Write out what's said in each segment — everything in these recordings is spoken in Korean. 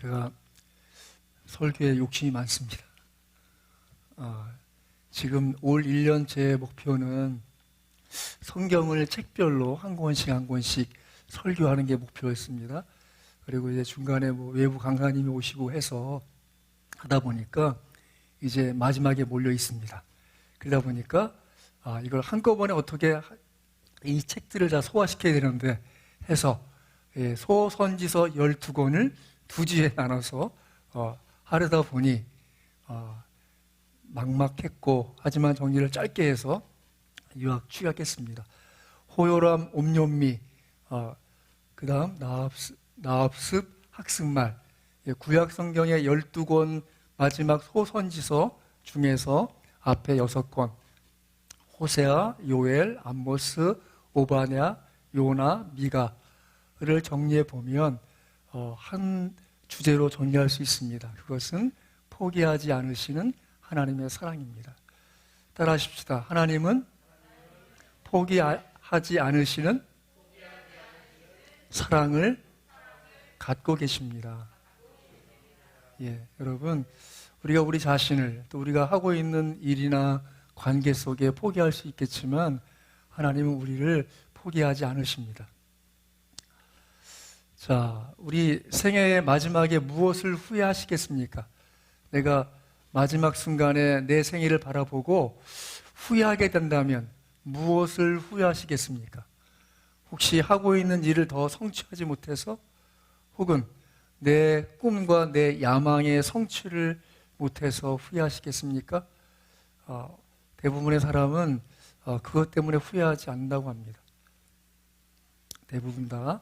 제가 설교에 욕심이 많습니다. 지금 올 1년 제 목표는 성경을 책별로 한 권씩 한 권씩 설교하는 게 목표였습니다. 그리고 이제 중간에 외부 강사님이 오시고 해서 하다 보니까 이제 마지막에 몰려 있습니다. 그러다 보니까 이걸 한꺼번에 어떻게 이 책들을 다 소화시켜야 되는데 해서 소선지서 12권을 두 주에 나눠서 하려다 보니 막막했고, 하지만 정리를 짧게 해서 요약 취약했습니다. 호요람 옴뇸미, 그 다음 나합습 학습말, 구약 성경의 12권 마지막 소선지서 중에서 앞에 6권, 호세아, 요엘, 암모스, 오바냐, 요나, 미가를 정리해 보면 한 주제로 정리할 수 있습니다. 그것은 포기하지 않으시는 하나님의 사랑입니다. 따라하십시다. 하나님은 포기하지 않으시는 사랑을 갖고 계십니다. 여러분, 우리가 우리 자신을, 또 우리가 하고 있는 일이나 관계 속에 포기할 수 있겠지만 하나님은 우리를 포기하지 않으십니다. 자, 우리 생애의 마지막에 무엇을 후회하시겠습니까? 내가 마지막 순간에 내 생애를 바라보고 후회하게 된다면 무엇을 후회하시겠습니까? 혹시 하고 있는 일을 더 성취하지 못해서, 혹은 내 꿈과 내 야망의 성취를 못해서 후회하시겠습니까? 대부분의 사람은 그것 때문에 후회하지 않는다고 합니다. 대부분 다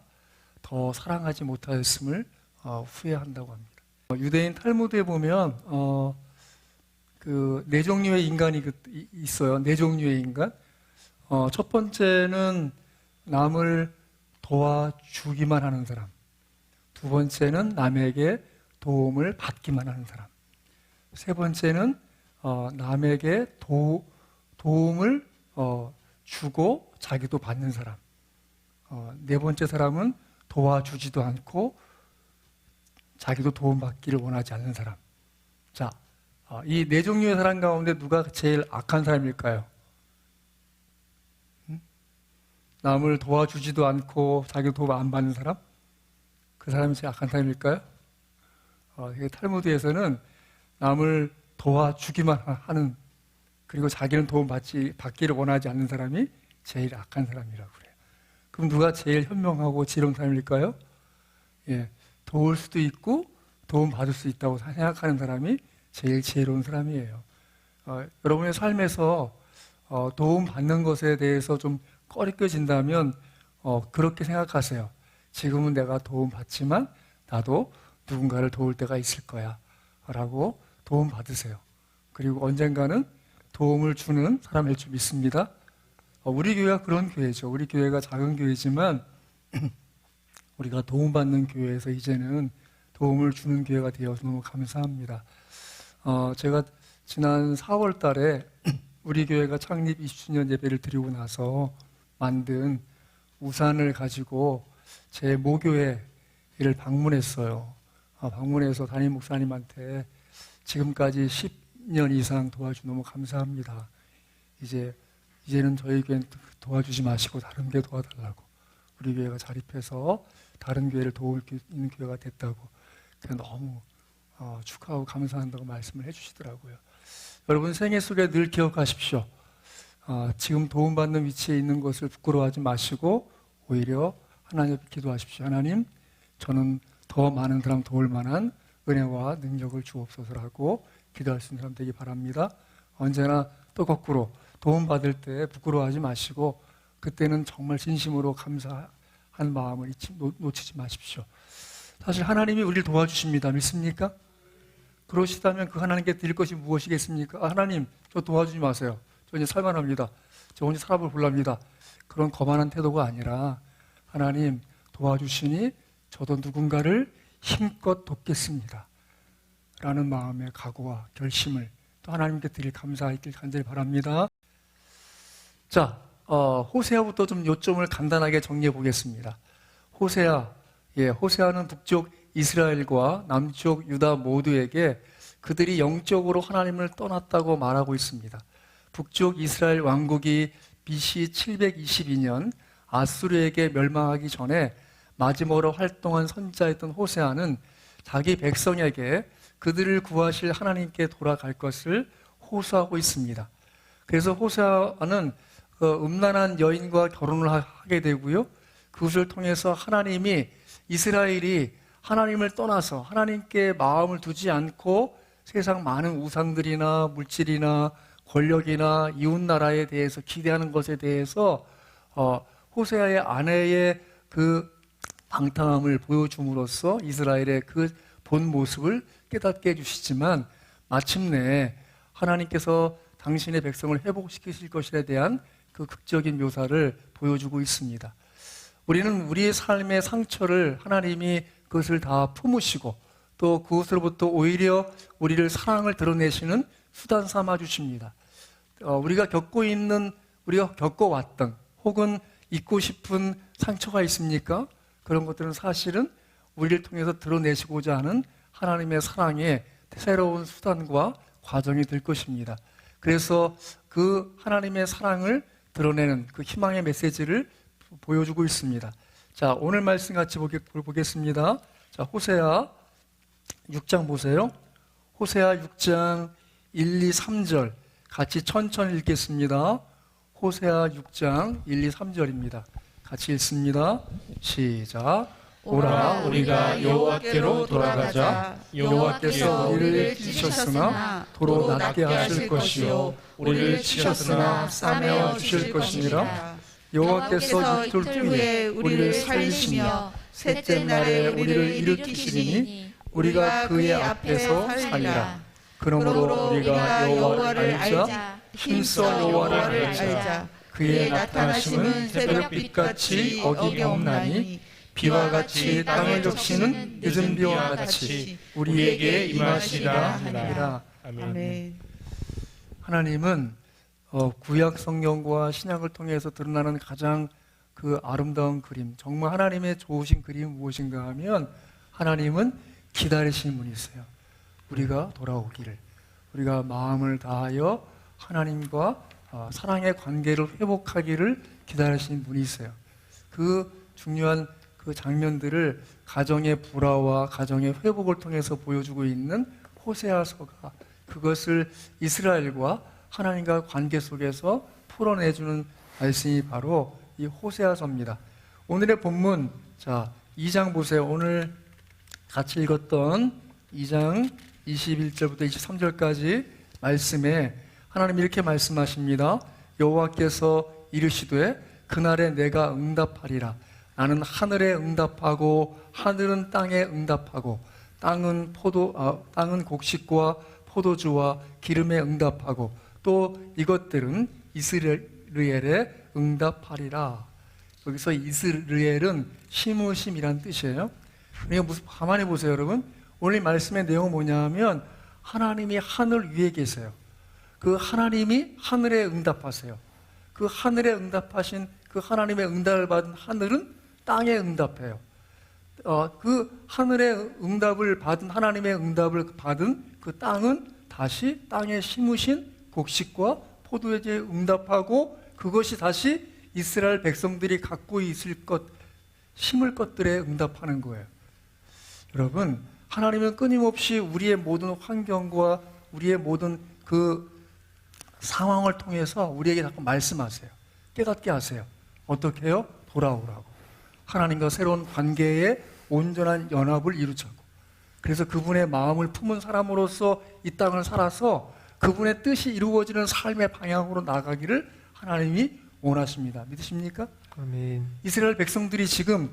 더 사랑하지 못하였음을 후회한다고 합니다. 유대인 탈무드에 보면 네 종류의 인간이 있어요. 네 종류의 인간. 첫 번째는 남을 도와주기만 하는 사람. 두 번째는 남에게 도움을 받기만 하는 사람. 세 번째는 남에게 도움을 주고 자기도 받는 사람. 네 번째 사람은 도와주지도 않고 자기도 도움받기를 원하지 않는 사람. 자, 이 네 종류의 사람 가운데 누가 제일 악한 사람일까요? 남을 도와주지도 않고 자기도 도움 안 받는 사람? 그 사람이 제일 악한 사람일까요? 탈무드에서는 남을 도와주기만 하는, 그리고 자기는 받기를 원하지 않는 사람이 제일 악한 사람이라고 그래요. 그럼 누가 제일 현명하고 지혜로운 사람일까요? 도울 수도 있고 도움 받을 수 있다고 생각하는 사람이 제일 지혜로운 사람이에요. 여러분의 삶에서 도움 받는 것에 대해서 좀 꺼리껴진다면 그렇게 생각하세요. 지금은 내가 도움 받지만 나도 누군가를 도울 때가 있을 거야 라고 도움 받으세요. 그리고 언젠가는 도움을 주는 사람일 줄 믿습니다. 우리 교회가 그런 교회죠. 우리 교회가 작은 교회지만 우리가 도움받는 교회에서 이제는 도움을 주는 교회가 되어서 너무 감사합니다. 제가 지난 4월 달에 우리 교회가 창립 20주년 예배를 드리고 나서 만든 우산을 가지고 제 모교회를 방문했어요. 방문해서 담임 목사님한테 지금까지 10년 이상 도와주 너무 감사합니다. 이제는 저희 교회는 도와주지 마시고 다른 교회 도와달라고, 우리 교회가 자립해서 다른 교회를 도울 수 있는 교회가 됐다고, 너무 축하하고 감사한다고 말씀을 해주시더라고요. 여러분 생애 속에 늘 기억하십시오. 지금 도움받는 위치에 있는 것을 부끄러워하지 마시고 오히려 하나님께 기도하십시오. 하나님, 저는 더 많은 사람 도울 만한 은혜와 능력을 주옵소서라고 기도할 수 있는 사람 되기 바랍니다. 언제나 또 거꾸로 도움받을 때 부끄러워하지 마시고 그때는 정말 진심으로 감사한 마음을 놓치지 마십시오. 사실 하나님이 우리를 도와주십니다. 믿습니까? 그러시다면 그 하나님께 드릴 것이 무엇이겠습니까? 하나님, 저 도와주지 마세요. 저 이제 살만합니다. 저 혼자 살아볼 볼랍니다. 그런 거만한 태도가 아니라, 하나님 도와주시니 저도 누군가를 힘껏 돕겠습니다 라는 마음의 각오와 결심을 또 하나님께 드릴 감사가 있길 간절히 바랍니다. 자, 호세아부터 좀 요점을 간단하게 정리해 보겠습니다. 호세아는 북쪽 이스라엘과 남쪽 유다 모두에게 그들이 영적으로 하나님을 떠났다고 말하고 있습니다. 북쪽 이스라엘 왕국이 BC 722년 아수르에게 멸망하기 전에 마지막으로 활동한 선지자였던 호세아는 자기 백성에게 그들을 구하실 하나님께 돌아갈 것을 호소하고 있습니다. 그래서 호세아는 음란한 여인과 결혼을 하게 되고요. 그것을 통해서 하나님이 이스라엘이 하나님을 떠나서 하나님께 마음을 두지 않고 세상 많은 우상들이나 물질이나 권력이나 이웃나라에 대해서 기대하는 것에 대해서 호세아의 아내의 그 방탕함을 보여줌으로써 이스라엘의 그 본 모습을 깨닫게 해주시지만 마침내 하나님께서 당신의 백성을 회복시키실 것에 대한 그 극적인 묘사를 보여주고 있습니다. 우리는 우리의 삶의 상처를 하나님이 그것을 다 품으시고 또 그것으로부터 오히려 우리를 사랑을 드러내시는 수단 삼아 주십니다. 우리가 겪어왔던 혹은 잊고 싶은 상처가 있습니까? 그런 것들은 사실은 우리를 통해서 드러내시고자 하는 하나님의 사랑의 새로운 수단과 과정이 될 것입니다. 그래서 그 하나님의 사랑을 드러내는 그 희망의 메시지를 보여주고 있습니다. 자, 오늘 말씀 같이 보겠습니다. 자, 호세아 6장 보세요. 호세아 6장 1, 2, 3절 같이 천천히 읽겠습니다. 호세아 6장 1, 2, 3절입니다. 같이 읽습니다. 시작. 오라 우리가 여호와께로 돌아가자. 여호와께서 우리를 찢으셨으나 도로 낫게 하실 것이요 우리를 치셨으나 싸매어 주실 것이니라. 여호와께서 이틀 후에 우리를 살리시며 셋째 날에 우리를 일으키시리니 우리가 그의 앞에서 살리라. 그러므로 우리가 여호와를 알자 힘써 여호와를 알자. 그의 나타나심은 새벽빛같이 어김없나니 비와 같이 땅을 적시는 늦은 비와 같이 우리에게 임하시리라 하니라. 아멘. 하나님은 구약 성경과 신약을 통해서 드러나는 가장 그 아름다운 그림, 정말 하나님의 좋으신 그림이 무엇인가 하면 하나님은 기다리시는 분이세요. 우리가 돌아오기를, 우리가 마음을 다하여 하나님과 사랑의 관계를 회복하기를 기다리시는 분이세요. 그 중요한 그 장면들을 가정의 불화와 가정의 회복을 통해서 보여주고 있는 호세아서가 그것을 이스라엘과 하나님과 관계 속에서 풀어내주는 말씀이 바로 이 호세아서입니다. 오늘의 본문, 자, 2장 보세요. 오늘 같이 읽었던 2장 21절부터 23절까지 말씀에 하나님 이렇게 말씀하십니다. 여호와께서 이르시되 그날에 내가 응답하리라. 나는 하늘에 응답하고 하늘은 땅에 응답하고 땅은 곡식과 포도주와 기름에 응답하고 또 이것들은 이스라엘에 응답하리라. 여기서 이스라엘은 심으심이란 뜻이에요. 그러니까 무슨 가만히 보세요, 여러분. 오늘 말씀의 내용은 뭐냐면 하나님이 하늘 위에 계세요. 그 하나님이 하늘에 응답하세요. 그 하늘에 응답하신 그 하나님의 응답을 받은 하늘은 땅에 응답해요. 그 하늘의 응답을 받은 하나님의 응답을 받은 그 땅은 다시 땅에 심으신 곡식과 포도주에 응답하고 그것이 다시 이스라엘 백성들이 갖고 있을 것, 심을 것들에 응답하는 거예요. 여러분, 하나님은 끊임없이 우리의 모든 환경과 우리의 모든 그 상황을 통해서 우리에게 자꾸 말씀하세요. 깨닫게 하세요. 어떻게 해요? 돌아오라고. 하나님과 새로운 관계의 온전한 연합을 이루자고. 그래서 그분의 마음을 품은 사람으로서 이 땅을 살아서 그분의 뜻이 이루어지는 삶의 방향으로 나가기를 하나님이 원하십니다. 믿으십니까? 아멘. 이스라엘 백성들이 지금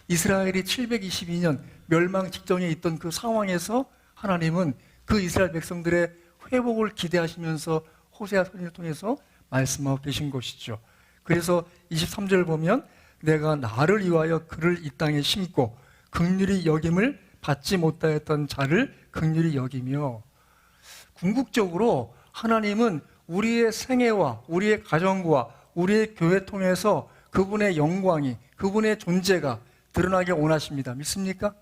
이스라엘이 722년 멸망 직전에 있던 그 상황에서 하나님은 그 이스라엘 백성들의 회복을 기대하시면서 호세아 선지를 통해서 말씀하고 계신 것이죠. 그래서 23절 보면 내가 나를 위하여 그를 이 땅에 심고 긍휼히 여김을 받지 못하였던 자를 긍휼히 여기며, 궁극적으로 하나님은 우리의 생애와 우리의 가정과 우리의 교회 통해서 그분의 영광이, 그분의 존재가 드러나게 원하십니다. 믿습니까?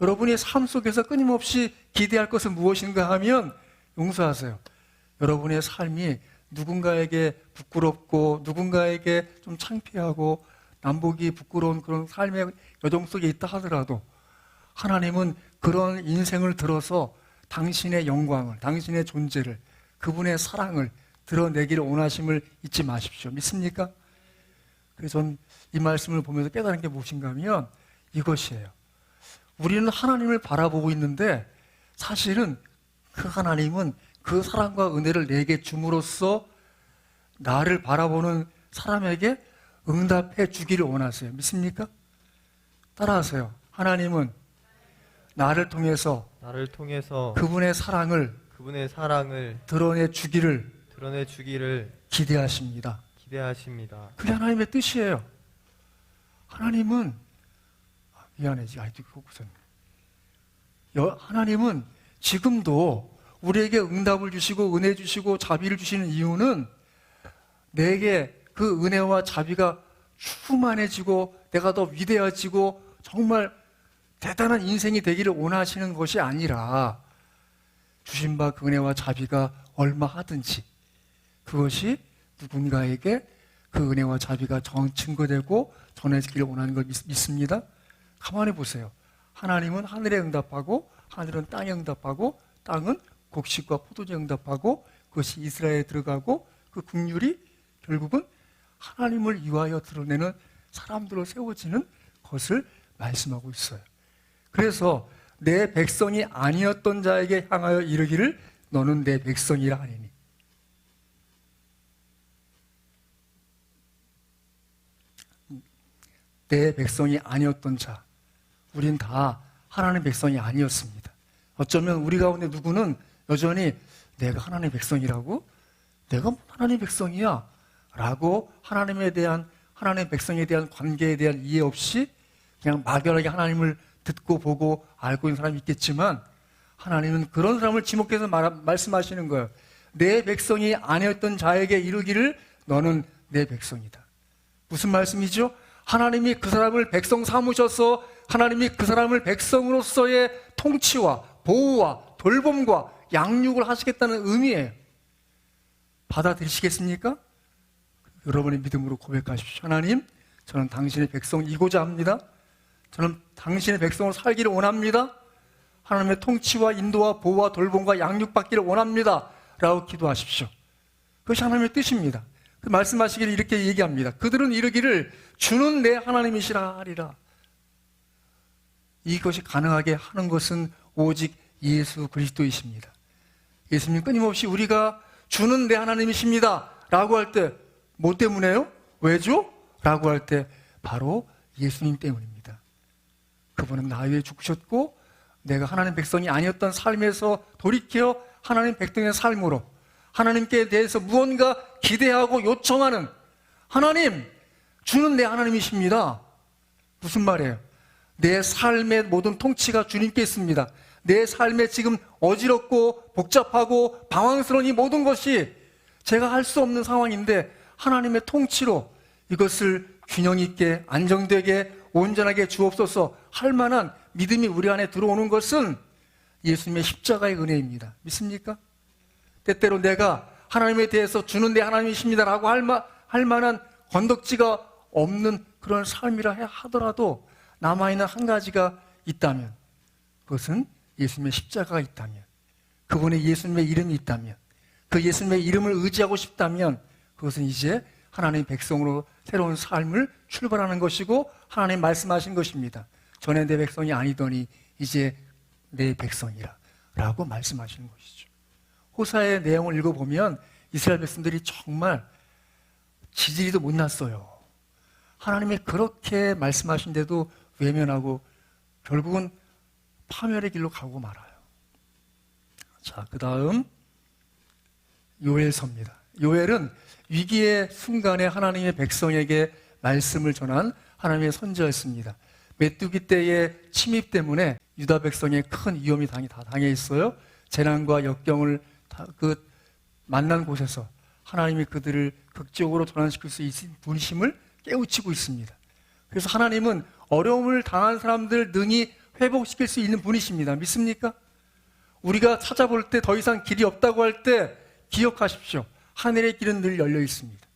여러분의 삶 속에서 끊임없이 기대할 것은 무엇인가 하면 용서하세요. 여러분의 삶이 누군가에게 부끄럽고 누군가에게 좀 창피하고 남보기 부끄러운 그런 삶의 여정 속에 있다 하더라도 하나님은 그런 인생을 들어서 당신의 영광을, 당신의 존재를, 그분의 사랑을 드러내기를 원하심을 잊지 마십시오. 믿습니까? 그래서 저는 이 말씀을 보면서 깨달은 게 무엇인가 하면 이것이에요. 우리는 하나님을 바라보고 있는데 사실은 그 하나님은 그 사랑과 은혜를 내게 줌으로써 나를 바라보는 사람에게 응답해 주기를 원하세요. 믿습니까? 따라하세요. 하나님은 나를 통해서 그분의 사랑을 드러내 주기를 기대하십니다. 그게 하나님의 뜻이에요. 하나님은 하나님은 지금도 우리에게 응답을 주시고 은혜 주시고 자비를 주시는 이유는 내게 그 은혜와 자비가 충만해지고 내가 더 위대해지고 정말 대단한 인생이 되기를 원하시는 것이 아니라 주신 바 그 은혜와 자비가 얼마하든지 그것이 누군가에게 그 은혜와 자비가 증거되고 전해지기를 원하는 걸 믿습니다. 가만히 보세요. 하나님은 하늘에 응답하고 하늘은 땅에 응답하고 땅은 곡식과 포도주에 응답하고 그것이 이스라엘에 들어가고 그 국률이 결국은 하나님을 위하여 드러내는 사람들로 세워지는 것을 말씀하고 있어요. 그래서 내 백성이 아니었던 자에게 향하여 이르기를 너는 내 백성이라 하니니. 내 백성이 아니었던 자, 우린 다 하나님의 백성이 아니었습니다. 어쩌면 우리 가운데 누구는 여전히 내가 하나님의 백성이라고? 내가 하나님의 백성이야 라고 하나님의 백성에 대한 관계에 대한 이해 없이 그냥 막연하게 하나님을 듣고 보고 알고 있는 사람이 있겠지만 하나님은 그런 사람을 지목해서 말씀하시는 거예요. 내 백성이 아니었던 자에게 이르기를 너는 내 백성이다. 무슨 말씀이죠? 하나님이 그 사람을 백성 삼으셔서 하나님이 그 사람을 백성으로서의 통치와 보호와 돌봄과 양육을 하시겠다는 의미예요. 받아들이시겠습니까? 여러분의 믿음으로 고백하십시오. 하나님, 저는 당신의 백성이고자 합니다. 저는 당신의 백성으로 살기를 원합니다. 하나님의 통치와 인도와 보호와 돌봄과 양육받기를 원합니다. 라고 기도하십시오. 그것이 하나님의 뜻입니다. 그 말씀하시기를 이렇게 얘기합니다. 그들은 이르기를 주는 내 하나님이시라 하리라. 이것이 가능하게 하는 것은 오직 예수 그리스도이십니다. 예수님 끊임없이 우리가 주는 내 하나님이십니다 라고 할 때 뭐 때문에요? 왜죠? 라고 할 때 바로 예수님 때문입니다. 그분은 나 위해 죽으셨고 내가 하나님 백성이 아니었던 삶에서 돌이켜 하나님 백성의 삶으로 하나님께 대해서 무언가 기대하고 요청하는 하나님, 주는 내 하나님이십니다. 무슨 말이에요? 내 삶의 모든 통치가 주님께 있습니다. 내 삶에 지금 어지럽고 복잡하고 방황스러운 이 모든 것이 제가 할 수 없는 상황인데 하나님의 통치로 이것을 균형 있게 안정되게 온전하게 주옵소서 할 만한 믿음이 우리 안에 들어오는 것은 예수님의 십자가의 은혜입니다. 믿습니까? 때때로 내가 하나님에 대해서 주는 내 하나님이십니다라고 할 만한 건덕지가 없는 그런 삶이라 하더라도 남아있는 한 가지가 있다면 그것은 예수님의 십자가가 있다면 그분의 예수님의 이름이 있다면 그 예수님의 이름을 의지하고 싶다면 그것은 이제 하나님의 백성으로 새로운 삶을 출발하는 것이고 하나님 말씀하신 것입니다. 전에 내 백성이 아니더니 이제 내 백성이라 라고 말씀하시는 것이죠. 호사의 내용을 읽어보면 이스라엘 백성들이 정말 지지리도 못 났어요. 하나님이 그렇게 말씀하신데도 외면하고 결국은 파멸의 길로 가고 말아요. 자, 그 다음 요엘서입니다. 요엘은 위기의 순간에 하나님의 백성에게 말씀을 전한 하나님의 선지자였습니다. 메뚜기 때의 침입 때문에 유다 백성의 큰 위험이 다 당해 있어요. 재난과 역경을 만난 곳에서 하나님이 그들을 극적으로 전환시킬 수 있는 분심을 깨우치고 있습니다. 그래서 하나님은 어려움을 당한 사람들 능히 회복시킬 수 있는 분이십니다. 믿습니까? 우리가 찾아볼 때 더 이상 길이 없다고 할 때 기억하십시오. 하늘의 길은 늘 열려 있습니다.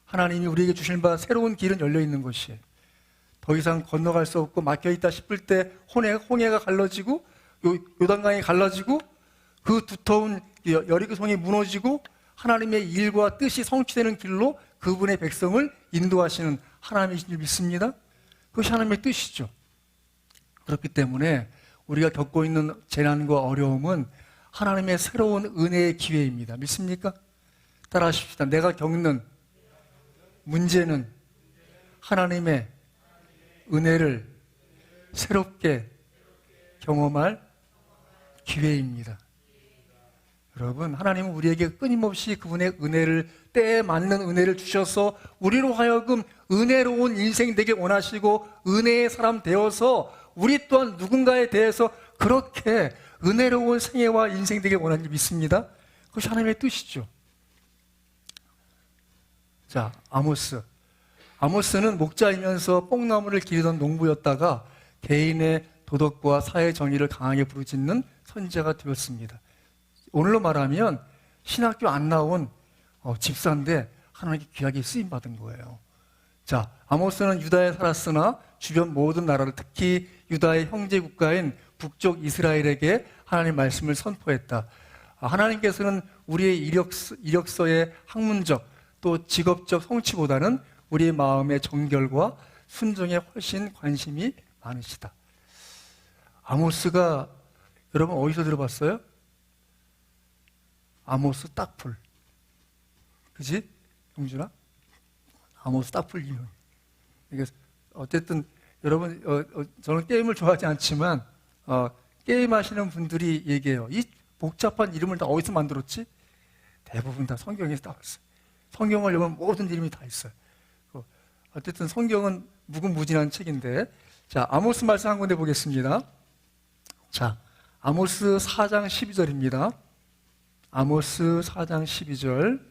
하나님이 우리에게 주실 바 새로운 길은 열려 있는 것이에요. 더 이상 건너갈 수 없고 막혀있다 싶을 때 홍해가 갈라지고 요단강이 갈라지고 그 두터운 여리고성이 무너지고 하나님의 일과 뜻이 성취되는 길로 그분의 백성을 인도하시는 하나님이신 줄 믿습니다. 그것이 하나님의 뜻이죠. 그렇기 때문에 우리가 겪고 있는 재난과 어려움은 하나님의 새로운 은혜의 기회입니다. 믿습니까? 따라하십시다. 내가 겪는 문제는 하나님의 은혜를 새롭게 경험할 기회입니다. 여러분, 하나님은 우리에게 끊임없이 그분의 은혜를, 때에 맞는 은혜를 주셔서 우리로 하여금 은혜로운 인생 되게 원하시고 은혜의 사람 되어서 우리 또한 누군가에 대해서 그렇게 은혜로운 생애와 인생 되게 원하는 줄 믿습니다. 그것이 하나님의 뜻이죠. 자, 아모스는 목자이면서 뽕나무를 기르던 농부였다가 개인의 도덕과 사회 정의를 강하게 부르짖는 선지자가 되었습니다. 오늘로 말하면 신학교 안 나온 집사인데 하나님께 귀하게 쓰임받은 거예요. 자, 아모스는 유다에 살았으나 주변 모든 나라를, 특히 유다의 형제 국가인 북쪽 이스라엘에게 하나님의 말씀을 선포했다. 하나님께서는 우리의 이력서의 학문적 또 직업적 성취보다는 우리의 마음의 정결과 순종에 훨씬 관심이 많으시다. 아모스가 여러분 어디서 들어봤어요? 아모스 딱풀. 그지? 영준아? 아모스 딱풀 이유. 이게 어쨌든 여러분 저는 게임을 좋아하지 않지만 게임 하시는 분들이 얘기해요. 이 복잡한 이름을 다 어디서 만들었지? 대부분 다 성경에서 나왔어요. 성경을 읽으면 모든 이름이 다 있어요. 어쨌든 성경은 무궁무진한 책인데, 자, 아모스 말씀 한 군데 보겠습니다. 자, 아모스 4장 12절입니다. 아모스 4장 12절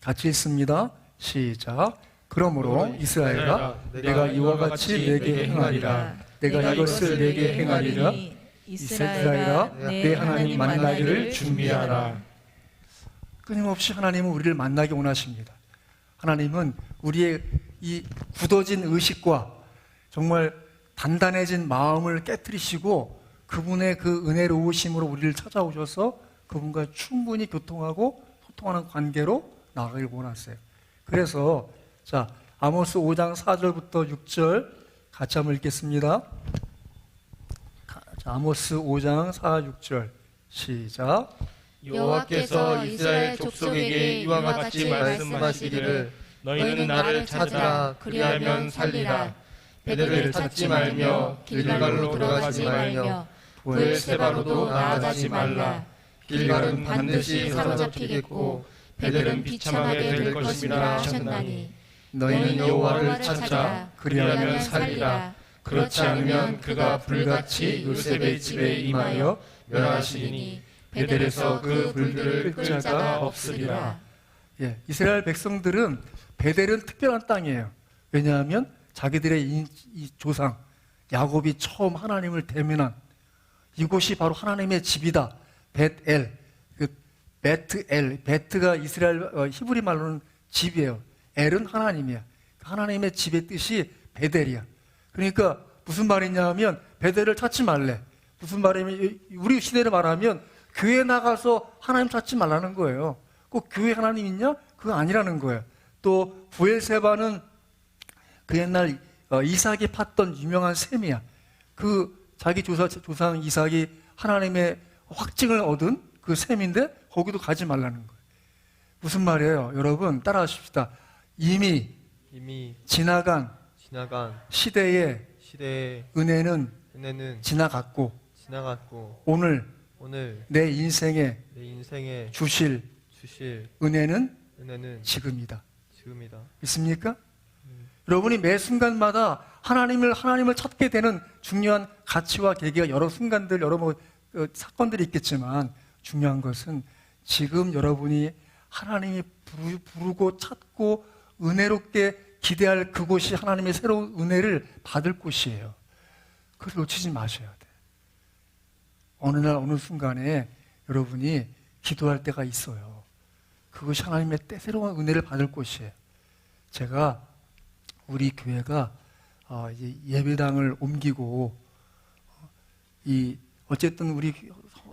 같이 읽습니다. 시작. 그러므로 이스라엘아, 내가 이와 같이 내게 행하리라. 내가 이것을 내게 행하리라. 이스라엘아, 내 하나님 만나기를 준비하라. 끊임없이 하나님은 우리를 만나기 원하십니다. 하나님은 우리의 이 굳어진 의식과 정말 단단해진 마음을 깨트리시고 그분의 그 은혜로우심으로 우리를 찾아오셔서 그분과 충분히 교통하고 소통하는 관계로 나아가길 원하세요. 그래서 자, 아모스 5장 4절부터 6절 같이 한번 읽겠습니다. 자, 아모스 5장 4, 6절 시작. 여호와께서 이스라엘 족속에게 이와 같이 말씀하시기를 너희는 나를 찾으라. 그리하면 살리라. 베델을 찾지 말며 길갈로 들어가지 말며 브엘세바로도 나아가지 말라. 길갈은 반드시 사로잡히겠고 베델은 비참하게 될 것임이라 하셨나니 너희는 여호와를 찾자. 그리하면 살리라. 그렇지 않으면 그가 불같이 요셉의 집에 임하여 멸하시리니 베델에서 그 불들을 끌 자가 없으리라. 예, 이스라엘 백성들은 베델은 특별한 땅이에요. 왜냐하면 자기들의 이 조상 야곱이 처음 하나님을 대면한 이곳이 바로 하나님의 집이다. 벳엘, 베트엘, 베트가 이스라엘 히브리 말로는 집이에요. 엘은 하나님이야. 하나님의 집의 뜻이 베델이야. 그러니까 무슨 말이냐면 베델을 찾지 말래. 무슨 말이냐면 우리 시대를 말하면 교회 나가서 하나님 찾지 말라는 거예요. 꼭 교회 하나님 있냐? 그거 아니라는 거예요. 또 브엘세바는 그 옛날 이삭이 팠던 유명한 셈이야. 그 자기 조상 이삭이 하나님의 확증을 얻은 그 셈인데 거기도 가지 말라는 거예요. 무슨 말이에요? 여러분 따라하십시다. 이미 지나간 시대의 은혜는 지나갔고 오늘 내 인생에 주실 은혜는 지금이다. 믿습니까? 여러분이 매 순간마다 하나님을 찾게 되는 중요한 가치와 계기가 여러 순간들, 여러 사건들이 있겠지만 중요한 것은 지금 여러분이 하나님이 부르고 찾고 은혜롭게 기대할 그곳이 하나님의 새로운 은혜를 받을 곳이에요. 그걸 놓치지 마셔야 돼. 어느 날 어느 순간에 여러분이 기도할 때가 있어요. 그것이 하나님의 새로운 은혜를 받을 곳이에요. 제가 우리 교회가 이제 예배당을 옮기고 어쨌든 우리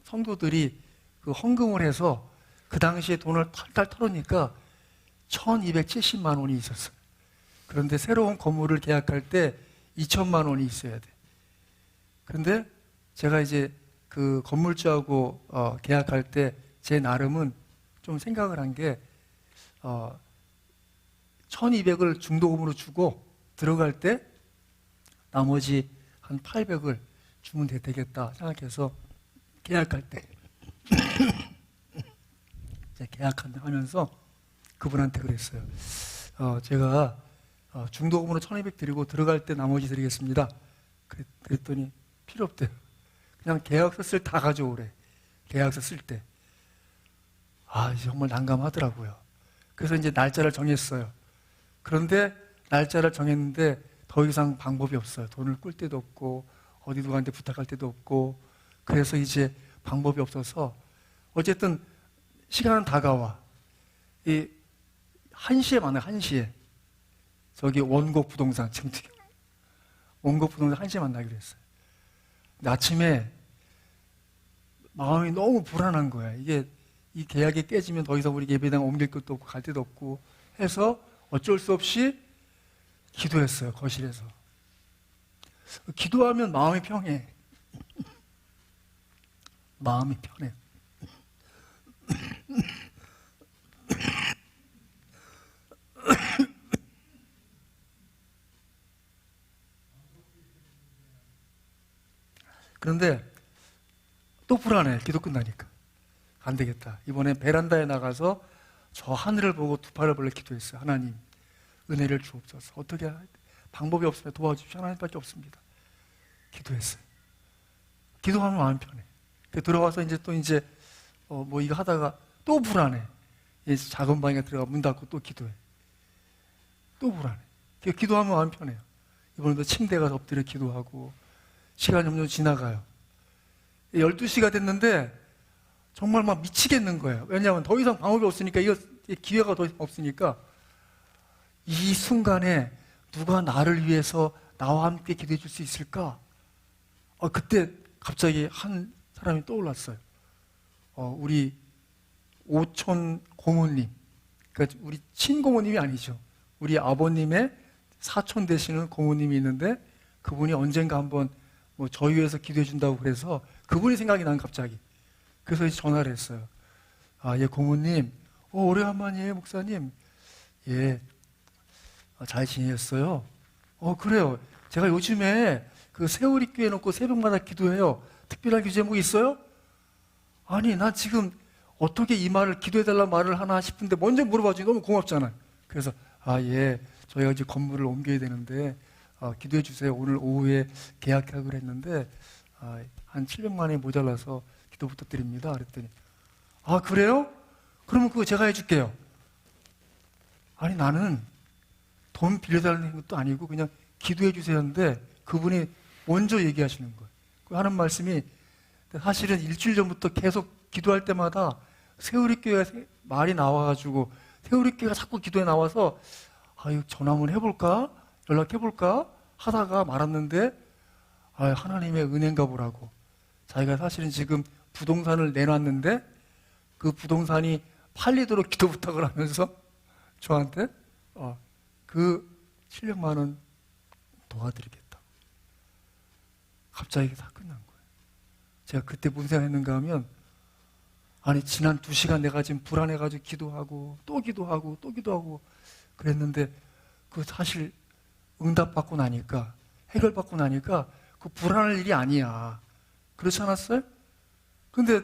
성도들이 그 헌금을 해서 그 당시에 돈을 탈탈 털으니까 1270만 원이 있었어요. 그런데 새로운 건물을 계약할 때 2천만 원이 있어야 돼. 그런데 제가 이제 그 건물주하고 계약할 때 제 나름은 좀 생각을 한 게 1200을 중도금으로 주고 들어갈 때 나머지 한 800을 주면 되겠다 생각해서 계약할 때 계약하면서 그분한테 그랬어요. 제가 중도금으로 1200 드리고 들어갈 때 나머지 드리겠습니다. 그랬더니 필요 없대요. 그냥 계약서 쓸 때 다 가져오래. 계약서 쓸 때. 정말 난감하더라고요. 그래서 이제 날짜를 정했어요. 그런데 날짜를 정했는데 더 이상 방법이 없어요. 돈을 꿀 데도 없고 어디 누구한테 부탁할 데도 없고 그래서 이제 방법이 없어서 어쨌든 시간은 다가와. 1시에 만나요. 1시에. 저기 원곡 부동산 원곡 부동산 1시에 만나기로 했어요. 근데 아침에 마음이 너무 불안한 거야. 이 계약이 깨지면 더 이상 우리 예배당 옮길 것도 없고 갈 데도 없고 해서 어쩔 수 없이 기도했어요. 거실에서. 기도하면 마음이 평해. 마음이 편해. 그런데 또 불안해. 기도 끝나니까. 안 되겠다. 이번에 베란다에 나가서 저 하늘을 보고 두 팔을 벌려 기도했어요. 하나님, 은혜를 주옵소서. 어떻게 방법이 없으면 도와주십시오. 하나님밖에 없습니다. 기도했어요. 기도하면 마음 편해. 들어와서 이제 뭐 이거 하다가 또 불안해. 작은 방에 들어가 문 닫고 또 기도해. 또 불안해. 기도하면 마음 편해요. 이번에도 침대에 가서 엎드려 기도하고 시간이 점점 지나가요. 12시가 됐는데 정말 막 미치겠는 거예요. 왜냐하면 더 이상 방법이 없으니까 기회가 더 이상 없으니까 이 순간에 누가 나를 위해서 나와 함께 기도해 줄 수 있을까? 그때 갑자기 한 사람이 떠올랐어요. 우리 오촌 고모님, 그러니까 우리 친고모님이 아니죠. 우리 아버님의 사촌 되시는 고모님이 있는데 그분이 언젠가 한번 뭐 저희 위해서 기도해 준다고 그래서 그분이 생각이 난 갑자기. 그래서 전화를 했어요. 예, 고모님. 오래간만이에요, 목사님. 예, 잘 지내셨어요? 그래요. 제가 요즘에 그 세월이 교회 놓고 새벽마다 기도해요. 특별한 기도 제목이 있어요? 아니, 나 지금 어떻게 이 말을 기도해달라는 말을 하나 싶은데 먼저 물어봐주니 너무 고맙잖아요. 그래서 예, 저희가 이제 건물을 옮겨야 되는데 기도해 주세요. 오늘 오후에 계약하기로 했는데 한 700만 원이 모자라서 기도 부탁드립니다. 그랬더니 그래요? 그러면 그거 제가 해줄게요. 아니, 나는 돈 빌려달라는 것도 아니고 그냥 기도해 주세요 하는데 그분이 먼저 얘기하시는 거예요. 그 하는 말씀이 사실은 일주일 전부터 계속 기도할 때마다 세우리교회 말이 나와가지고 세우리교회가 자꾸 기도에 나와서 이거 전화 한번 해볼까? 연락해볼까? 하다가 말았는데 하나님의 은혜인가 보라고. 자기가 사실은 지금 부동산을 내놨는데 그 부동산이 팔리도록 기도 부탁을 하면서 저한테 그 700만 원 도와드리겠다. 갑자기 다 끝난 거예요. 제가 그때 무슨 생각했는가 하면 지난 2시간 내가 지금 불안해가지고 기도하고 또 기도하고 또 기도하고 그랬는데 그 사실 응답받고 나니까 해결받고 나니까 그 불안할 일이 아니야. 그렇지 않았어요? 근데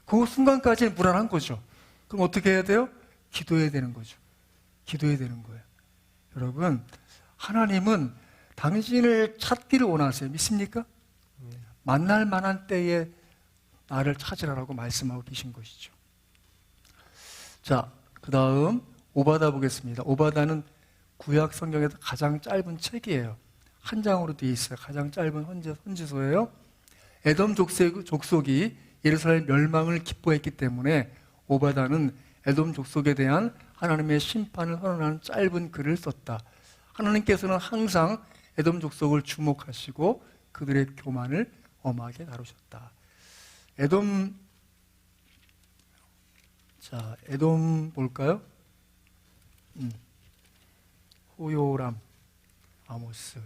그 순간까지는 불안한 거죠. 그럼 어떻게 해야 돼요? 기도해야 되는 거죠. 기도해야 되는 거예요. 여러분, 하나님은 당신을 찾기를 원하세요. 믿습니까? 만날 만한 때에 나를 찾으라고 말씀하고 계신 것이죠. 자, 그 다음 오바다 보겠습니다. 오바다는 구약 성경에서 가장 짧은 책이에요. 한 장으로 되어 있어요. 가장 짧은 선지서예요. 에돔 족속이 예루살렘 멸망을 기뻐했기 때문에 오바다는 에돔 족속에 대한 하나님의 심판을 선언하는 짧은 글을 썼다. 하나님께서는 항상 에돔 족속을 주목하시고 그들의 교만을 엄하게 다루셨다. 에돔 볼까요? 호요람, 아모스.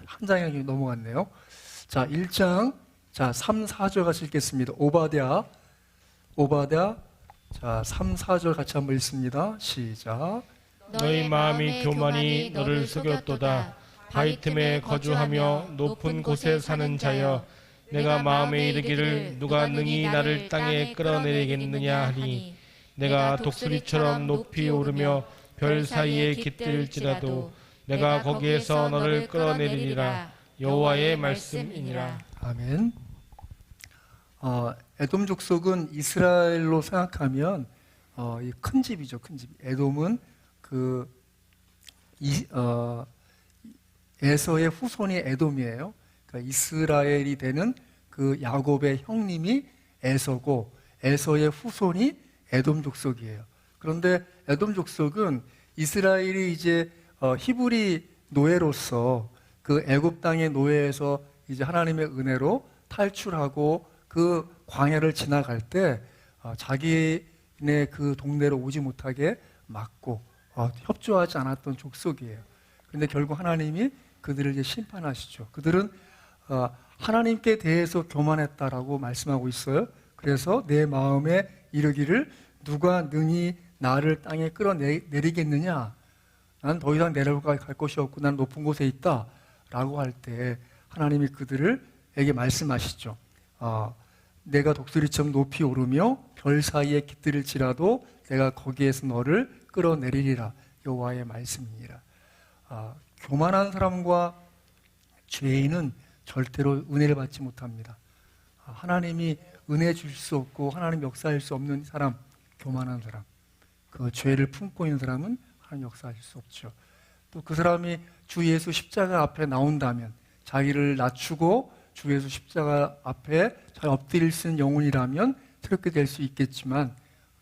한 장이 넘어갔네요. 자, 1장, 3, 4절 같이 읽겠습니다. 오바댜, 자, 3, 4절 같이 한번 읽습니다. 시작. 너희 마음이 교만이 너를 속였도다. 바위 틈에 거주하며 높은 곳에 사는 자여, 내가 마음에 이르기를 누가 능히 나를 땅에 끌어내리겠느냐 하니, 내가 독수리처럼 높이 오르며 별 사이에 깃들지라도 내가 거기에서 너를 끌어내리리라. 여호와의 말씀이니라. 아멘. 에돔 족속은 이스라엘로 생각하면 큰 집이죠, 큰 집. 에돔은 에서의 후손이 에돔이에요. 그러니까 이스라엘이 되는 그 야곱의 형님이 에서고, 에서의 후손이 에돔 족속이에요. 그런데 에돔 족속은 이스라엘이 이제 히브리 노예로서 그 애굽 땅의 노예에서 이제 하나님의 은혜로 탈출하고 그 광야를 지나갈 때 자기네 그 동네로 오지 못하게 막고 협조하지 않았던 족속이에요. 그런데 결국 하나님이 그들을 이제 심판하시죠. 그들은 하나님께 대해서 교만했다라고 말씀하고 있어요. 그래서 내 마음에 이르기를 누가 능히 나를 땅에 끌어내리겠느냐? 난 더 이상 내려갈 곳이 없고 난 높은 곳에 있다 라고 할 때 하나님이 그들에게 말씀하시죠. 내가 독수리처럼 높이 오르며 별 사이에 깃들일지라도 내가 거기에서 너를 끌어내리리라. 여호와의 말씀이니라. 교만한 사람과 죄인은 절대로 은혜를 받지 못합니다. 하나님이 은혜 줄 수 없고 하나님 역사할 수 없는 사람, 교만한 사람, 그 죄를 품고 있는 사람은 하나님 역사하실 수 없죠. 또 그 사람이 주 예수 십자가 앞에 나온다면, 자기를 낮추고 주 예수 십자가 앞에 잘 엎드릴 수 있는 영혼이라면 그렇게 될 수 있겠지만,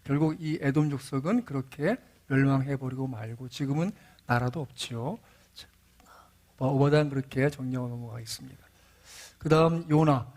결국 이 에돔 족속은 그렇게 멸망해버리고 말고 지금은 나라도 없지요. 오바단 그렇게 정리하고 넘어가겠습니다. 그 다음 요나.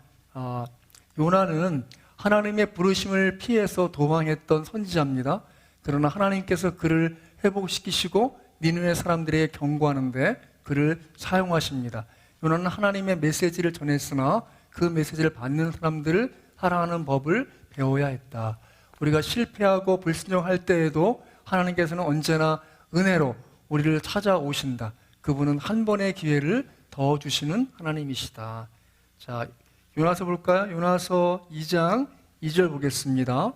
요나는 하나님의 부르심을 피해서 도망했던 선지자입니다. 그러나 하나님께서 그를 회복시키시고 니느웨 사람들에게 경고하는데 그를 사용하십니다. 요나는 하나님의 메시지를 전했으나 그 메시지를 받는 사람들을 사랑하는 법을 배워야 했다. 우리가 실패하고 불순종할 때에도 하나님께서는 언제나 은혜로 우리를 찾아오신다. 그분은 한 번의 기회를 더 주시는 하나님이시다. 자, 요나서 볼까요? 요나서 2장 2절 보겠습니다.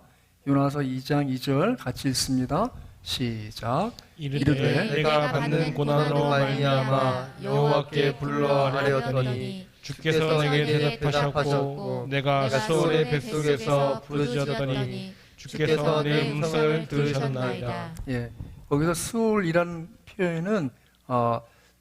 요나서 2장 2절 같이 읽습니다. 시작. 이르되 내가 받는 고난으로 말미암아 여호와께 불러 아뢰었더니 주께서 내게 대답하셨고 내가 수월의 뱃속에서 부르짖었더니 주께서 내 음성을 들으셨나이다. 예, 거기서 수월이라는 표현은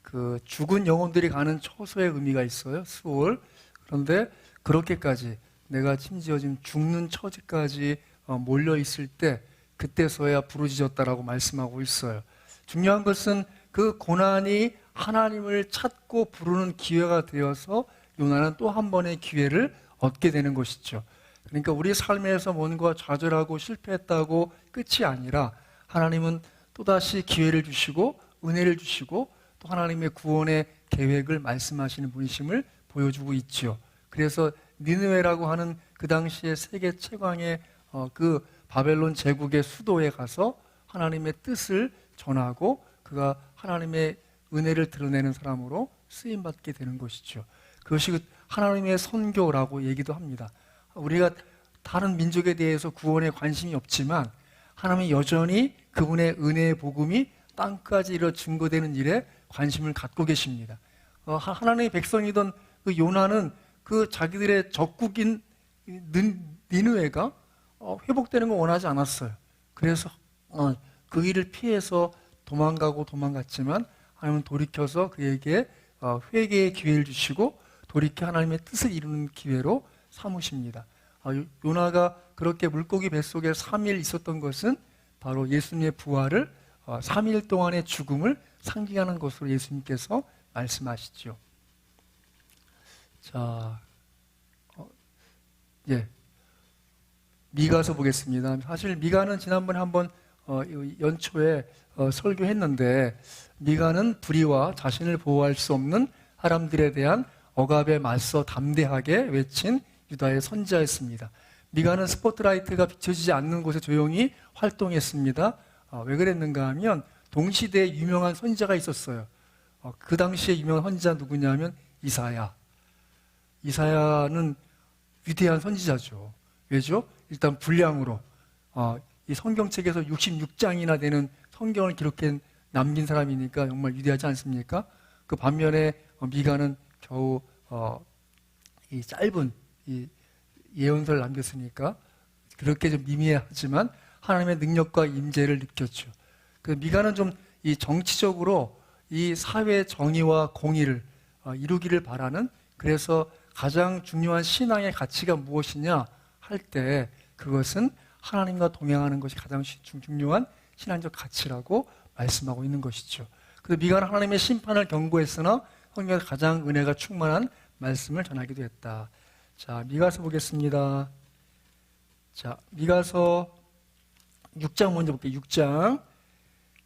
그 죽은 영혼들이 가는 처소의 의미가 있어요. 수월. 그런데 그렇게까지 내가 심지어 지금 죽는 처지까지 몰려 있을 때 그때서야 부르짖었다라고 말씀하고 있어요. 중요한 것은 그 고난이 하나님을 찾고 부르는 기회가 되어서 요나는 또 한 번의 기회를 얻게 되는 것이죠. 그러니까 우리 삶에서 뭔가 좌절하고 실패했다고 끝이 아니라 하나님은 또다시 기회를 주시고 은혜를 주시고 또 하나님의 구원의 계획을 말씀하시는 분이심을 보여주고 있지요. 그래서 니느웨라고 하는 그 당시에 세계 최강의 그 바벨론 제국의 수도에 가서 하나님의 뜻을 전하고 그가 하나님의 은혜를 드러내는 사람으로 쓰임받게 되는 것이죠. 그것이 하나님의 선교라고 얘기도 합니다. 우리가 다른 민족에 대해서 구원에 관심이 없지만 하나님이 여전히 그분의 은혜의 복음이 땅까지 이르러 증거되는 일에 관심을 갖고 계십니다. 하나님의 백성이던 그 요나는 그 자기들의 적국인 니느웨가 회복되는 걸 원하지 않았어요. 그래서 그 일을 피해서 도망갔지만 하나님은 돌이켜서 그에게 회개의 기회를 주시고 돌이켜 하나님의 뜻을 이루는 기회로 삼으십니다. 요나가 그렇게 물고기 뱃속에 3일 있었던 것은 바로 예수님의 부활을 3일 동안의 죽음을 상징하는 것으로 예수님께서 말씀하시죠. 자, 미가서 보겠습니다. 사실 미가는 지난번에 한번 연초에 설교했는데, 미가는 불의와 자신을 보호할 수 없는 사람들에 대한 억압에 맞서 담대하게 외친 유다의 선지자였습니다. 미가는 스포트라이트가 비춰지지 않는 곳에 조용히 활동했습니다. 왜 그랬는가 하면 동시대에 유명한 선지자가 있었어요. 그 당시에 유명한 선지자 누구냐면 이사야. 이사야는 위대한 선지자죠. 왜죠? 일단 분량으로 이 성경책에서 66장이나 되는 성경을 기록해 남긴 사람이니까 정말 위대하지 않습니까? 그 반면에 미가는 겨우 이 짧은 이 예언서를 남겼으니까 그렇게 좀 미미하지만 하나님의 능력과 임재를 느꼈죠. 그 미가는 좀 이 정치적으로 이 사회 정의와 공의를 이루기를 바라는, 그래서 가장 중요한 신앙의 가치가 무엇이냐 할 때 그것은 하나님과 동행하는 것이 가장 중요한 신앙적 가치라고 말씀하고 있는 것이죠. 그래서 미가는 하나님의 심판을 경고했으나 성경에서 가장 은혜가 충만한 말씀을 전하기도 했다. 자, 미가서 보겠습니다. 자, 미가서 6장 먼저 볼게요. 6장.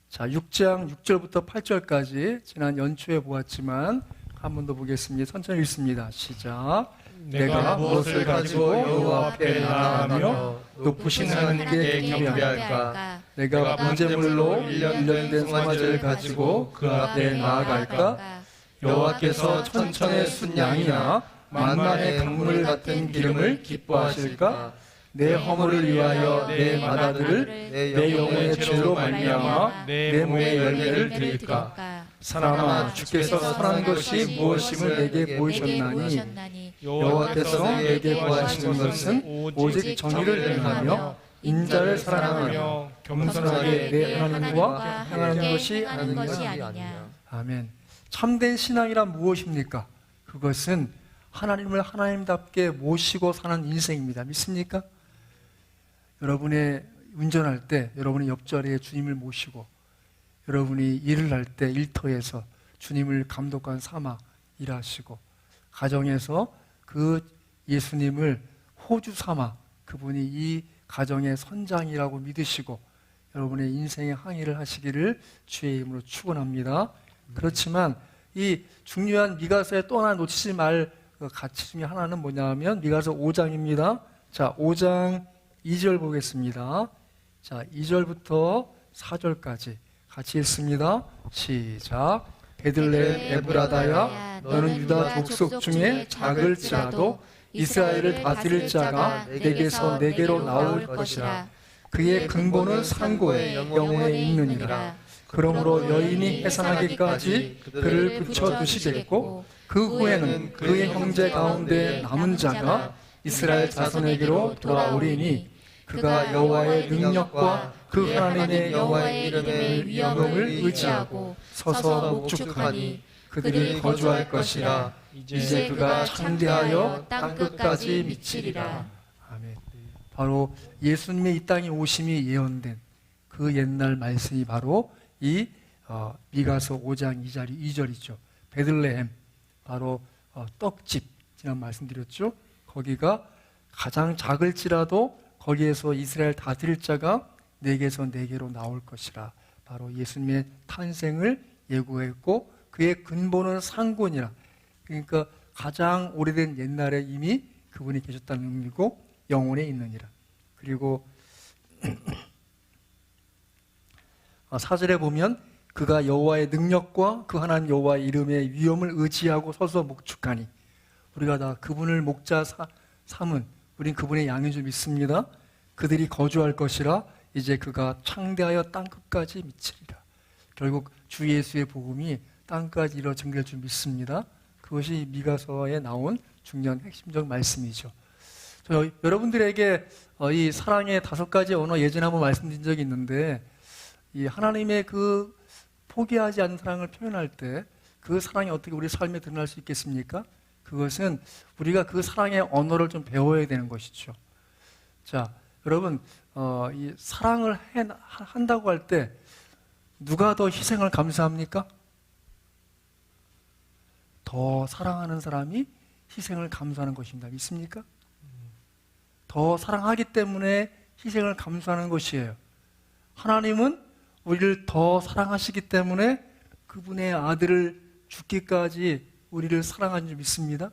자, 6장 6절부터 8절까지 지난 연초에 보았지만 한 번 더 보겠습니다. 천천히 읽습니다. 시작. 내가 무엇을 가지고 여호와 앞에 나아가며 높으신 하나님께 경배할까? 내가 번제물로 1년 된 송아지를 가지고 그 앞에 나아갈까? 여호와께서 천천의 순 양이나 만만의 강물 같은 기름을 기뻐하실까? 내 허물을 위하여 내 맏아들을 내 영혼의 죄로 말미암아 내 몸의 열매를 드릴까? 사람아, 주께서 선한 것이 무엇임을 내게 보이셨나니 여호와께서 내게 구하시는 것은 오직 정의를 행하며 인자를 사랑하며 겸손하게 내 하나님과 행하는 것이 아니냐. 아멘. 참된 신앙이란 무엇입니까? 그것은 하나님을 하나님답게 모시고 사는 인생입니다. 믿습니까? 여러분의 운전할 때 여러분의 옆자리에 주님을 모시고, 여러분이 일을 할 때 일터에서 주님을 감독관 삼아 일하시고, 가정에서 그 예수님을 호주 삼아 그분이 이 가정의 선장이라고 믿으시고 여러분의 인생의 항해를 하시기를 주의 이름으로 축원합니다. 그렇지만 이 중요한 미가서에 또 하나 놓치지 말 가치 중에 하나는 뭐냐면 미가서 5장입니다. 자, 5장 2절 보겠습니다. 자, 2절부터 4절까지 같이 읽습니다. 시작. 베들레헴 에브라다야, 너는 유다 족속 중에 작을지라도 이스라엘을 다스릴 자가 내게서 내게로 나올 것이라. 그의 근본은 상고에 영원에 있느니라. 그러므로 여인이 해산하기까지 그를 붙여두시겠고 그 후에는 그의 형제 가운데 남은 자가 이스라엘 자손에게로 돌아오리니 그가 여호와의 능력과 그 하나님의 여호와의 이름의 위엄을 의지하고 서서 목축하니 그들이 거주할 것이라. 이제 그가 창대하여 땅끝까지 미치리라. 아멘. 바로 예수님의 이 땅에 오심이 예언된 그 옛날 말씀이 바로 이 미가서 5장 2절이죠. 베들레헴, 바로 떡집, 지난 말씀드렸죠. 거기가 가장 작을지라도 거기에서 이스라엘 다스릴 자가 내게서 내게로 나올 것이라. 바로 예수님의 탄생을 예고했고 그의 근본은 상권이라. 그러니까 가장 오래된 옛날에 이미 그분이 계셨다는 의미고 영원에 있느니라. 그리고 4절에 보면 그가 여호와의 능력과 그 하나님 여호와의 이름의 위엄을 의지하고 서서 목축하니, 우리가 다 그분을 목자 삼은 우린 그분의 양인 줄 믿습니다. 그들이 거주할 것이라. 이제 그가 창대하여 땅끝까지 미치리라. 결국 주 예수의 복음이 땅까지 이루어진 줄 믿습니다. 그것이 미가서에 나온 중요한 핵심적 말씀이죠. 여러분들에게 이 사랑의 5가지 언어 예전에 한번 말씀드린 적이 있는데, 이 하나님의 그 포기하지 않는 사랑을 표현할 때 그 사랑이 어떻게 우리 삶에 드러날 수 있겠습니까? 그것은 우리가 그 사랑의 언어를 좀 배워야 되는 것이죠. 자, 여러분, 이 사랑을 한다고 할 때 누가 더 희생을 감수합니까? 더 사랑하는 사람이 희생을 감수하는 것입니다. 믿습니까? 더 사랑하기 때문에 희생을 감수하는 것이에요. 하나님은 우리를 더 사랑하시기 때문에 그분의 아들을 죽기까지 우리를 사랑한 줄 믿습니다.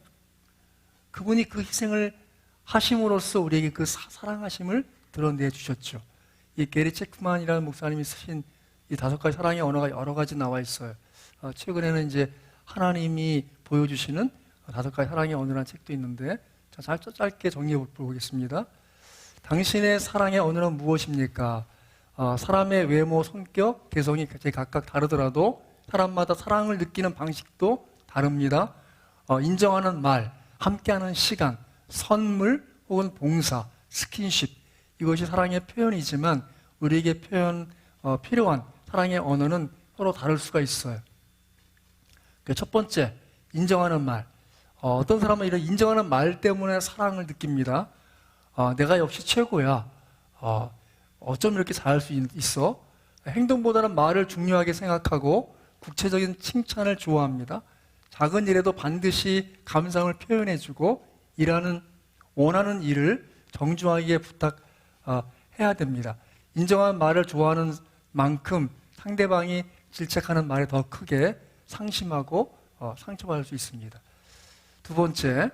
그분이 그 희생을 하심으로써 우리에게 그 사랑하심을 드러내 주셨죠. 이 게리 체크만이라는 목사님이 쓰신 이 5가지 사랑의 언어가 여러 가지 나와 있어요. 최근에는 이제 하나님이 보여주시는 5가지 사랑의 언어라는 책도 있는데, 자, 짧게 정리해 보겠습니다. 당신의 사랑의 언어는 무엇입니까? 사람의 외모, 성격, 개성이 각각 다르더라도 사람마다 사랑을 느끼는 방식도 다릅니다. 인정하는 말, 함께하는 시간, 선물 혹은 봉사, 스킨십, 이것이 사랑의 표현이지만 우리에게 필요한 사랑의 언어는 서로 다를 수가 있어요. 첫 번째, 인정하는 말. 어떤 사람은 이런 인정하는 말 때문에 사랑을 느낍니다. 내가 역시 최고야. 어쩜 이렇게 잘할 수 있어? 행동보다는 말을 중요하게 생각하고 구체적인 칭찬을 좋아합니다. 작은 일에도 반드시 감상을 표현해주고 원하는 일을 정중하게 부탁해야 됩니다. 인정한 말을 좋아하는 만큼 상대방이 질책하는 말에 더 크게 상심하고 상처받을 수 있습니다. 두 번째,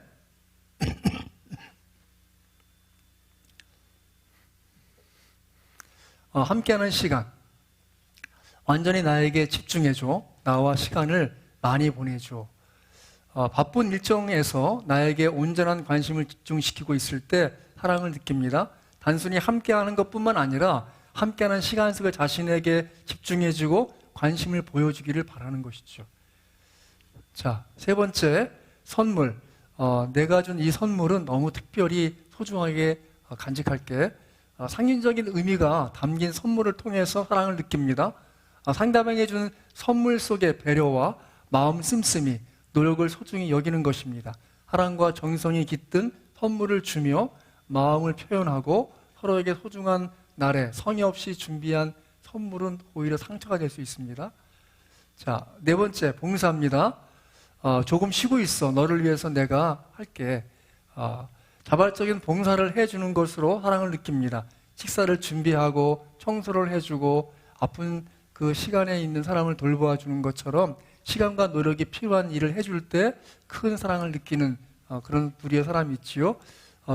함께하는 시간. 완전히 나에게 집중해줘. 나와 시간을 많이 보내줘. 바쁜 일정에서 나에게 온전한 관심을 집중시키고 있을 때 사랑을 느낍니다. 단순히 함께하는 것뿐만 아니라 함께하는 시간 속에 자신에게 집중해주고 관심을 보여주기를 바라는 것이죠. 자, 세 번째, 선물. 내가 준 이 선물은 너무 특별히 소중하게 간직할게. 상징적인 의미가 담긴 선물을 통해서 사랑을 느낍니다. 상대방에게 준 선물 속의 배려와 마음 씀씀이, 노력을 소중히 여기는 것입니다. 사랑과 정성이 깃든 선물을 주며 마음을 표현하고 서로에게 소중한 날에 성의 없이 준비한 선물은 오히려 상처가 될 수 있습니다. 자, 네 번째, 봉사입니다. 조금 쉬고 있어. 너를 위해서 내가 할게. 자발적인 봉사를 해주는 것으로 사랑을 느낍니다. 식사를 준비하고 청소를 해주고 아픈 그 시간에 있는 사람을 돌보아 주는 것처럼 시간과 노력이 필요한 일을 해줄 때 큰 사랑을 느끼는 그런 부류의 사람이 있지요.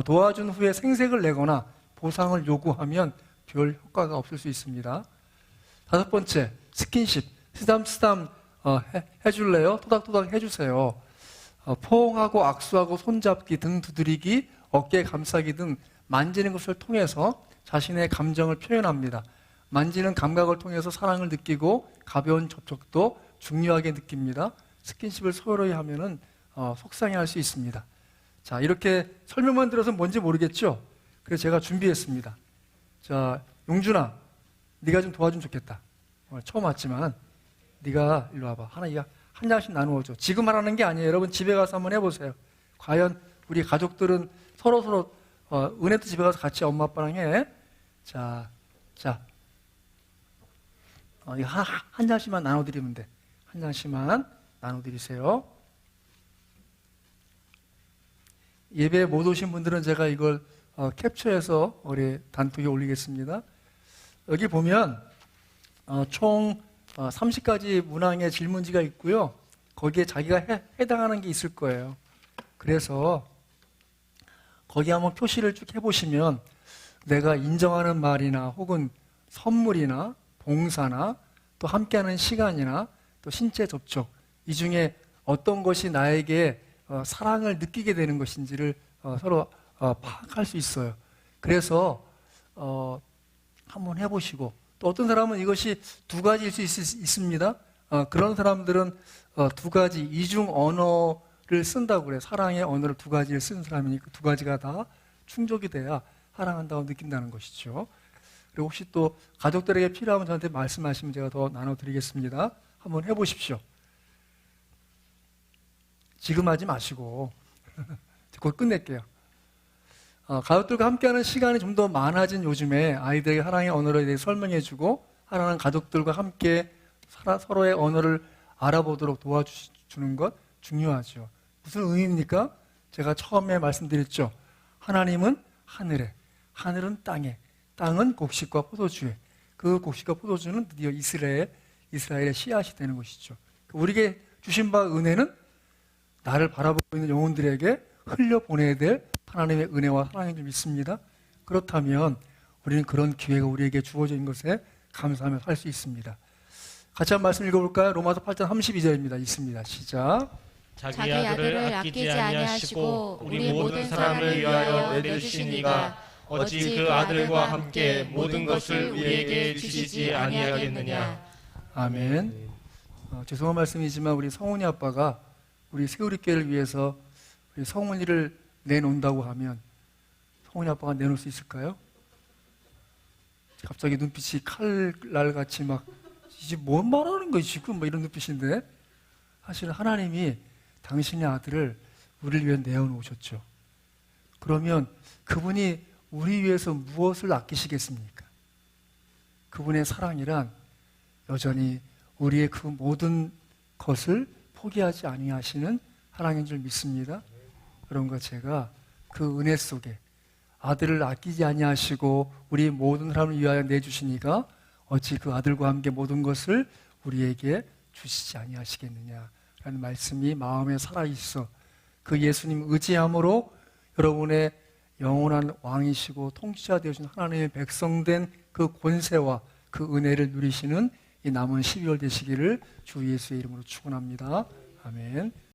도와준 후에 생색을 내거나 보상을 요구하면 별 효과가 없을 수 있습니다. 다섯 번째, 스킨십. 쓰담쓰담 해줄래요? 토닥토닥 해주세요. 포옹하고 악수하고 손잡기, 등 두드리기, 어깨 감싸기 등 만지는 것을 통해서 자신의 감정을 표현합니다. 만지는 감각을 통해서 사랑을 느끼고 가벼운 접촉도 중요하게 느낍니다. 스킨십을 소홀히 하면은 속상해할 수 있습니다. 자, 이렇게 설명만 들어서 뭔지 모르겠죠? 그래서 제가 준비했습니다. 자, 용준아, 네가 좀 도와주면 좋겠다. 처음 왔지만 네가 일로 와봐. 한 장씩 나누어줘. 지금 말하는 게 아니에요. 여러분 집에 가서 한번 해보세요. 과연 우리 가족들은 서로 은혜도 집에 가서 같이 엄마 아빠랑 해. 자, 이거 한 장씩만 나눠드리면 돼. 한 장씩만 나눠드리세요. 예배에 못 오신 분들은 제가 이걸 캡처해서 우리 단톡에 올리겠습니다. 여기 보면 총 30가지 문항의 질문지가 있고요. 거기에 자기가 해당하는 게 있을 거예요. 그래서 거기 한번 표시를 쭉 해보시면 내가 인정하는 말이나 혹은 선물이나 봉사나 또 함께하는 시간이나 또 신체 접촉, 이 중에 어떤 것이 나에게 사랑을 느끼게 되는 것인지를 서로 파악할 수 있어요. 그래서 한번 해보시고, 또 어떤 사람은 이것이 2가지일 수 있습니다. 그런 사람들은 2가지 이중 언어 쓴다고 그래요. 사랑의 언어를 두 가지를 쓴 사람이니까 두 가지가 다 충족이 돼야 사랑한다고 느낀다는 것이죠. 그리고 혹시 또 가족들에게 필요하면 저한테 말씀하시면 제가 더 나눠드리겠습니다. 한번 해보십시오. 지금 하지 마시고 곧 끝낼게요. 가족들과 함께하는 시간이 좀 더 많아진 요즘에 아이들에게 사랑의 언어에 대해 설명해주고 사랑하는 가족들과 함께 서로의 언어를 알아보도록 도와주는 것 중요하죠. 무슨 의미입니까? 제가 처음에 말씀드렸죠. 하나님은 하늘에, 하늘은 땅에, 땅은 곡식과 포도주에, 그 곡식과 포도주는 드디어 이스라엘의 씨앗이 되는 것이죠. 우리에게 주신 바 은혜는 나를 바라보고 있는 영혼들에게 흘려보내야 될 하나님의 은혜와 사랑인 줄 믿습니다. 그렇다면 우리는 그런 기회가 우리에게 주어져 있는 것에 감사하며 살 수 있습니다. 같이 한 말씀 읽어볼까요? 로마서 8장 32절입니다. 있습니다. 시작. 자기 아들을 아끼지 아니하시고 우리 모든 사람을 위하여 내주신 이가 어찌 그 아들과 함께 모든 것을 우리에게 주시지 아니하겠느냐. 아멘. 죄송한 말씀이지만 우리 성훈이 아빠가 우리 세우리교회를 위해서 우리 성훈이를 내놓는다고 하면 성훈이 아빠가 내놓을 수 있을까요? 갑자기 눈빛이 칼날같이 막 이제 뭔 말하는 거지 지금 뭐 이런 눈빛인데 사실은 하나님이 당신의 아들을 우리를 위해 내어놓으셨죠. 그러면 그분이 우리 위해서 무엇을 아끼시겠습니까? 그분의 사랑이란 여전히 우리의 그 모든 것을 포기하지 아니하시는 사랑인 줄 믿습니다. 여러분과 제가 그 은혜 속에 아들을 아끼지 아니하시고 우리 모든 사람을 위하여 내주시니가 어찌 그 아들과 함께 모든 것을 우리에게 주시지 아니하시겠느냐라는 말씀이 마음에 살아있어 그 예수님 의지함으로 여러분의 영원한 왕이시고 통치자 되어주신 하나님의 백성된 그 권세와 그 은혜를 누리시는 이 남은 12월 되시기를 주 예수의 이름으로 축원합니다. 아멘.